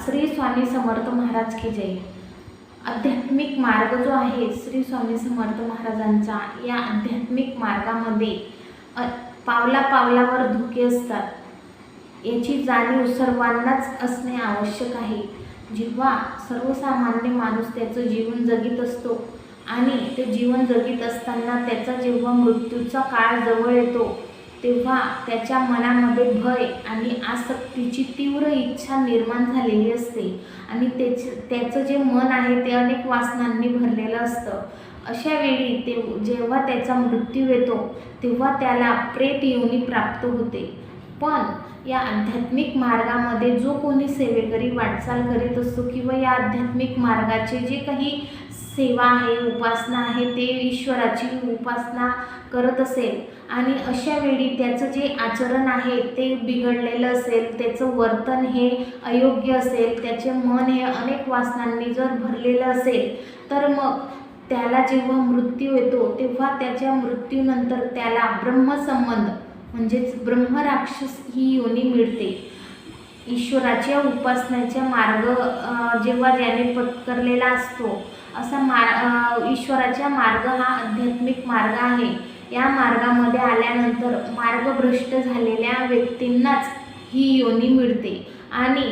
श्री स्वामी समर्थ महाराज की जय। आध्यात्मिक मार्ग जो आहे श्री स्वामी समर्थ महाराजांचा, या आध्यात्मिक मार्गामध्ये पावला पावलावर धोके असतात, याची जाणीव सर्वांनाच असणे आवश्यक आहे। जेव्हा सर्वसामान्य माणूस त्याचं जीवन जगत असतो आणि ते जीवन जगत असताना त्याचा जेव्हा मृत्यूचा काळ जवळ येतो, तेव्हा त्याच्या मनामध्ये भय आणि आसक्तीची तीव्र इच्छा निर्माण झालेली असते आणि त्याचं जे मन आहे ते अनेक वासनांनी भरलेलं असतं। अशा वेळी जेव्हा त्याचा मृत्यू येतो तेव्हा त्याला प्रेत योनी प्राप्त होते। पण या आध्यात्मिक मार्गामध्ये जो कोणी सेवेकरी वाटचाल करीत असतो किंवा या आध्यात्मिक मार्गाचे जे काही सेवा आहे, उपासना आहे, ते ईश्वराची उपासना करत असेल आणि अशा वेळी त्याचं जे आचरण आहे ते बिघडलेलं असेल, त्याचं वर्तन हे अयोग्य असेल, त्याचे मन हे अनेक वासनांनी जर भरलेलं असेल, तर मग त्याला जेव्हा मृत्यू येतो तेव्हा त्याच्या मृत्यूनंतर त्याला ब्रह्मसंबंध म्हणजेच ब्रह्मराक्षस ही योनी मिळते। ईश्वराच्या उपासनेचा मार्ग जेव्हा ज्याने पत्करलेला असतो, असा ईश्वराचा मार्ग हा आध्यात्मिक मार्ग आहे। या मार्गामध्ये आल्यानंतर मार्गभ्रष्ट झालेल्या व्यक्तींनाच ही योनी मिळते आणि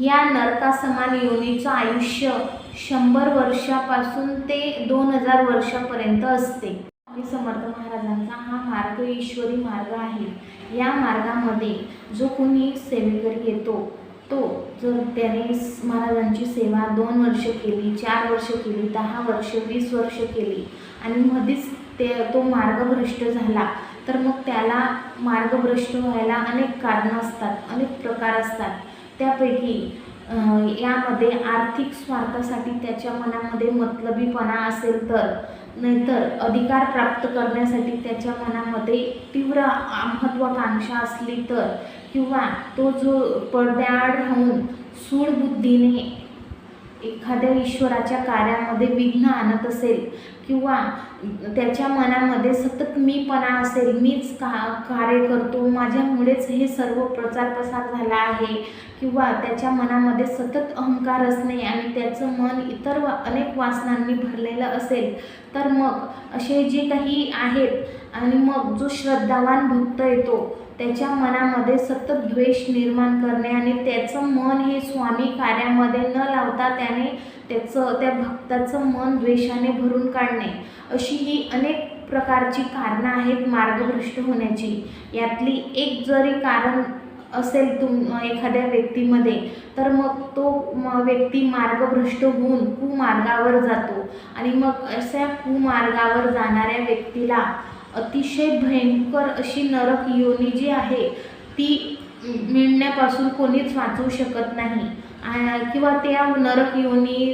या नरकासमान योनीचं आयुष्य 100 वर्षापासून ते 2000 वर्षापर्यंत असते। स्वामी समर्थ महाराजांचा हा मार्ग ईश्वरी मार्ग आहे। या मार्गामध्ये जो कोणी सेवेकरी येतो, तो जर त्याने महाराजांची सेवा 2 वर्ष केली, 4 वर्ष केली, 10 वर्ष, 20 वर्ष केली आणि मध्येच तो मार्गभ्रष्ट झाला, तर मग त्याला मार्गभ्रष्ट व्हायला अनेक कारणं असतात, अनेक प्रकार असतात। त्यापैकी यामध्ये आर्थिक स्वार्थासाठी त्याच्या मनामध्ये मतलबीपणा असेल तर, नाहीतर अधिकार प्राप्त करण्यासाठी त्याच्या मनामध्ये तीव्र महत्त्वाकांक्षा असली तर, किंवा तो जो पडद्याआड राहून सूडबुद्धीने एखाद्या ईश्वराच्या कार्यामध्ये विघ्न आणत असेल, किंवा त्याच्या मनामध्ये सतत मीपणा असेल, मीच कार्य करतो, माझ्यामुळेच हे सर्व प्रचार प्रसार झाला आहे, किंवा त्याच्या मनामध्ये सतत अहंकार असणे आणि त्याचं मन इतर अनेक वासनांनी भरलेलं असेल, तर मग असे जे काही आहेत आणि मग जो श्रद्धावान भक्त येतो त्याच्या मनामध्ये सतत द्वेष निर्माण करणे आणि त्याचं मन हे स्वामी कार्यामध्ये न लावता त्याने त्या भक्ताचं मन द्वेषाने भरून काढणे, अशी ही अनेक प्रकारची कारणं आहेत मार्गभ्रष्ट होण्याची। यातली एक जरी कारण असेल एखाद्या व्यक्तीमध्ये, तर मग तो व्यक्ती मार्गभ्रष्ट होऊन कुमार्गावर जातो आणि मग अशा कुमार्गावर जाणाऱ्या व्यक्तीला अतिशय भयंकर अशी नरक योनी जी आहे ती मिळण्यापासून कोणीच वाचवू शकत नाही, किंवा त्या नरक योनी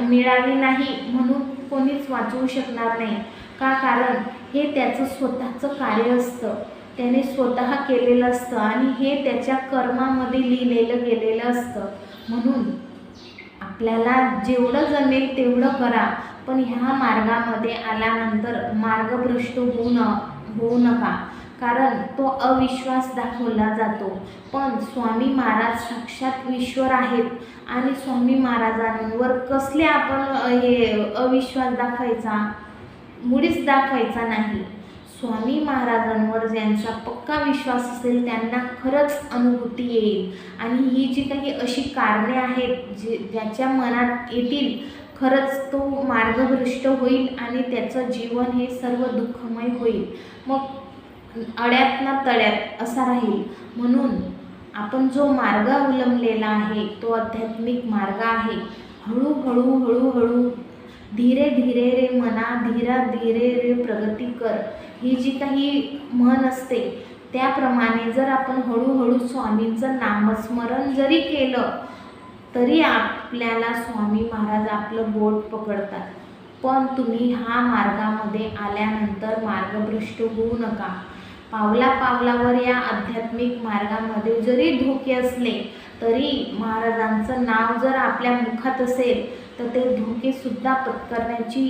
मिळाली नाही म्हणून कोणीच वाचवू शकणार नाही। का? कारण हे त्याचं स्वतःचं कार्य असतं, त्याने स्वतः केलेलं असतं आणि हे त्याच्या कर्मामध्ये लिहिलेलं गेलेलं असतं। म्हणून आपल्याला जेवढं जमेल तेवढं करा, पण ह्या मार्गामध्ये आल्यानंतर मार्गभ्रष्ट होऊ नका, कारण तो अविश्वास दाखवला जातो। पण स्वामी महाराज साक्षात ईश्वर आहेत आणि स्वामी महाराजांवर कसले आपण अविश्वास दाखवायचा? मुळीच दाखवायचा नाही। स्वामी महाराजांवर ज्यांचा पक्का विश्वास असेल त्यांना खरंच अनुभूती येईल आणि ही जी काही अशी कारणे आहेत ज्याच्या मनात येतील, खरंच तो मार्गभ्रष्ट होईल आणि त्याचं जीवन हे सर्व दुःखमय होईल, मग अड्यात ना तड्यात असा राहील। म्हणून आपण जो मार्ग अवलंबलेला आहे तो आध्यात्मिक मार्ग आहे। हळूहळू हळूहळू धीरे धीरे रे मना, धीरा धीरे रे प्रगती कर, ही जी काही म्हण असते त्याप्रमाणे जर आपण हळूहळू स्वामींचं नामस्मरण जरी केलं तरी आपल्याला स्वामी महाराज आपलं बोट पकडतात। पण तुम्ही हा मार्गामध्ये आल्यानंतर मार्गभ्रष्ट होऊ नका। पावला पावलावर या आध्यात्मिक मार्गामध्ये जरी धोके असले तरी महाराजांचं नाव जर आपल्या मुखात असेल तर ते धोकेसुद्धा पत्करण्याची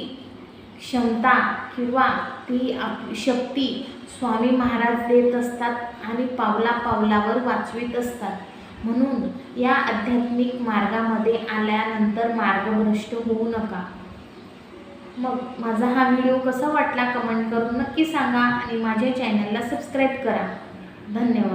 क्षमता किंवा ती शक्ती स्वामी महाराज देत असतात आणि पावला पावलावर वाचवीत असतात। म्हणून या आध्यात्मिक मार्गामध्ये आल्यानंतर मार्गभ्रष्ट होऊ नका. मग माझा हा व्हिडिओ कसा वाटला कमेंट करून नक्की सांगा आणि माझ्या चॅनलला सबस्क्राईब करा. धन्यवाद.